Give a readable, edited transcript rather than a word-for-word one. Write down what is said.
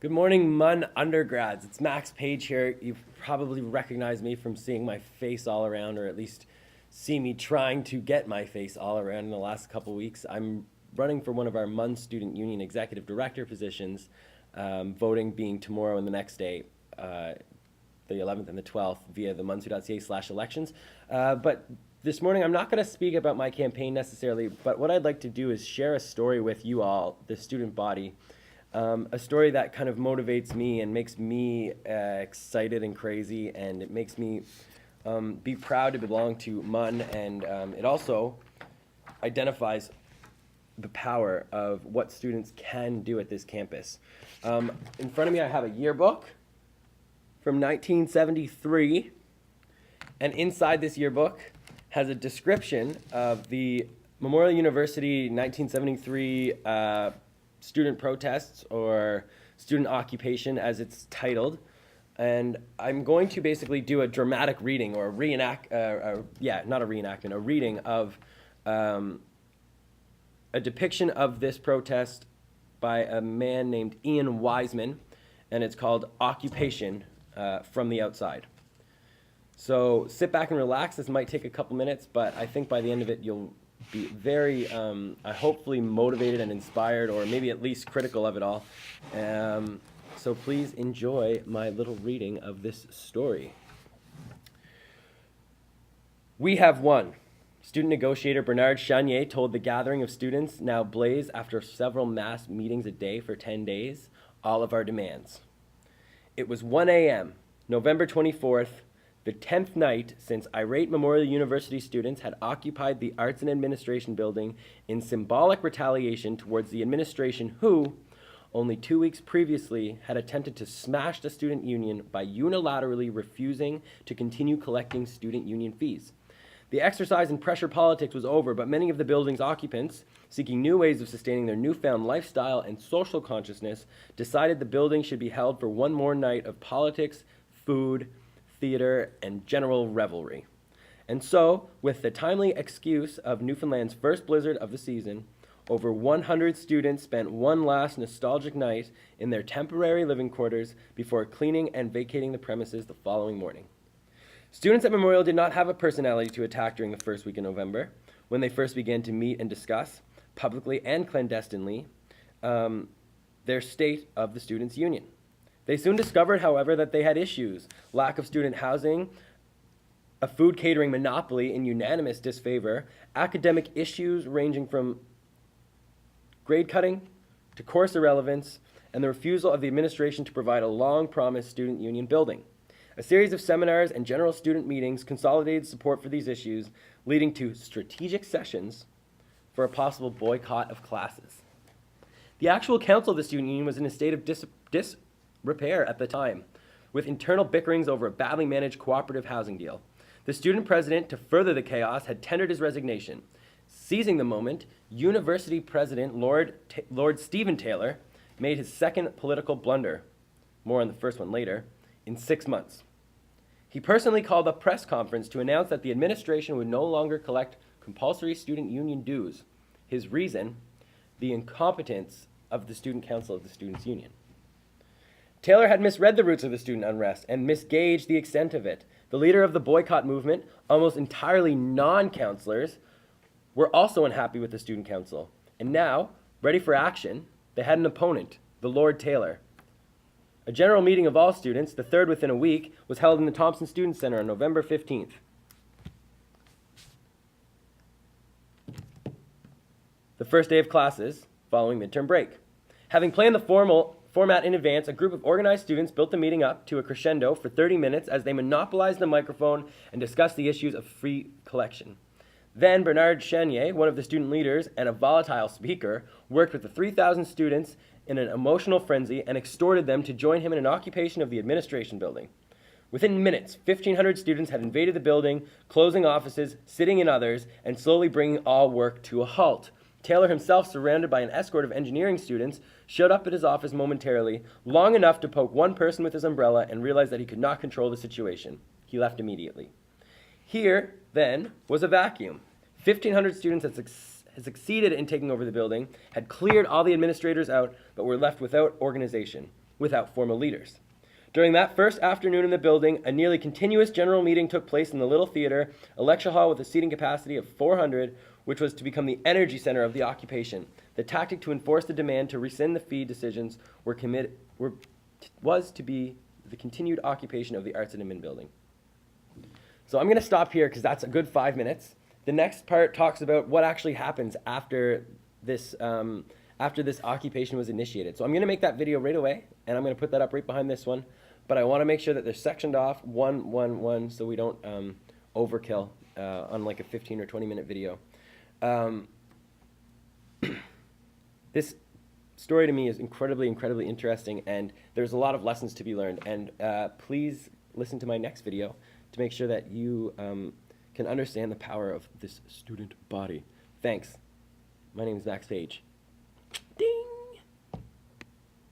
Good morning, MUN undergrads. It's Max Page here. You've probably recognized me from seeing my face all around, or at least see me trying to get my face all around in the last couple weeks. I'm running for one of our MUN Student Union Executive Director positions, voting being tomorrow and the next day, the 11th and the 12th, via the munsu.ca/elections. But this morning, I'm not going to speak about my campaign necessarily, but what I'd like to do is share a story with you all, the student body, a story that kind of motivates me and makes me excited and crazy, and it makes me be proud to belong to MUN, and it also identifies the power of what students can do at this campus. In front of me, I have a yearbook from 1973, and inside this yearbook has a description of the Memorial University 1973 student protests, or student occupation as it's titled. And I'm going to basically do a dramatic reading, or a reading of a depiction of this protest by a man named Wiseman, and it's called Occupation from the Outside. So sit back and relax. This might take a couple minutes, but I think by the end of it you'll be very, hopefully motivated and inspired, or maybe at least critical of it all. So please enjoy my little reading of this story. We have won. Student negotiator Bernard Chenier told the gathering of students now blaze after several mass meetings a day for 10 days, all of our demands. It was 1 a.m., November 24th, the 10th night since irate Memorial University students had occupied the Arts and Administration building in symbolic retaliation towards the administration who, only 2 weeks previously, had attempted to smash the student union by unilaterally refusing to continue collecting student union fees. The exercise in pressure politics was over, but many of the building's occupants, seeking new ways of sustaining their newfound lifestyle and social consciousness, decided the building should be held for one more night of politics, food, theater, and general revelry. And so, with the timely excuse of Newfoundland's first blizzard of the season, over 100 students spent one last nostalgic night in their temporary living quarters before cleaning and vacating the premises the following morning. Students at Memorial did not have a personality to attack during the first week in November, when they first began to meet and discuss, publicly and clandestinely, their state of the students' union. They soon discovered, however, that they had issues: lack of student housing, a food catering monopoly in unanimous disfavor, academic issues ranging from grade cutting to course irrelevance, and the refusal of the administration to provide a long-promised student union building. A series of seminars and general student meetings consolidated support for these issues, leading to strategic sessions for a possible boycott of classes. The actual council of the student union was in a state of disrepair at the time, with internal bickerings over a badly managed cooperative housing deal. The student president, to further the chaos, had tendered his resignation. Seizing the moment, University President Lord Stephen Taylor made his second political blunder, more on the first one later, in 6 months. He personally called a press conference to announce that the administration would no longer collect compulsory student union dues. His reason, the incompetence of the student council of the students' union. Taylor had misread the roots of the student unrest and misgauged the extent of it. The leader of the boycott movement, almost entirely non-counselors, were also unhappy with the student council. And now, ready for action, they had an opponent, the Lord Taylor. A general meeting of all students, the third within a week, was held in the Thompson Student Center on November 15th. The first day of classes following midterm break. Having planned the format in advance, a group of organized students built the meeting up to a crescendo for 30 minutes as they monopolized the microphone and discussed the issues of free collection. Then Bernard Chenier, one of the student leaders and a volatile speaker, worked with the 3,000 students in an emotional frenzy and extorted them to join him in an occupation of the administration building. Within minutes, 1,500 students had invaded the building, closing offices, sitting in others, and slowly bringing all work to a halt. Taylor himself, surrounded by an escort of engineering students, showed up at his office momentarily, long enough to poke one person with his umbrella and realize that he could not control the situation. He left immediately. Here, then, was a vacuum. 1,500 students had succeeded in taking over the building, had cleared all the administrators out, but were left without organization. without formal leaders. During that first afternoon in the building, a nearly continuous general meeting took place in the little theater, a lecture hall with a seating capacity of 400, which was to become the energy center of the occupation. The tactic to enforce the demand to rescind the fee decisions was to be the continued occupation of the Arts and Admin building. So I'm going to stop here because that's a good 5 minutes. The next part talks about what actually happens after this occupation was initiated. So I'm going to make that video right away, and I'm going to put that up right behind this one. But I want to make sure that they're sectioned off one, so we don't overkill on like a 15 or 20-minute video. This story to me is incredibly interesting, and there's a lot of lessons to be learned. And please listen to my next video to make sure that you can understand the power of this student body. Thanks. My name is Max Page. Ding!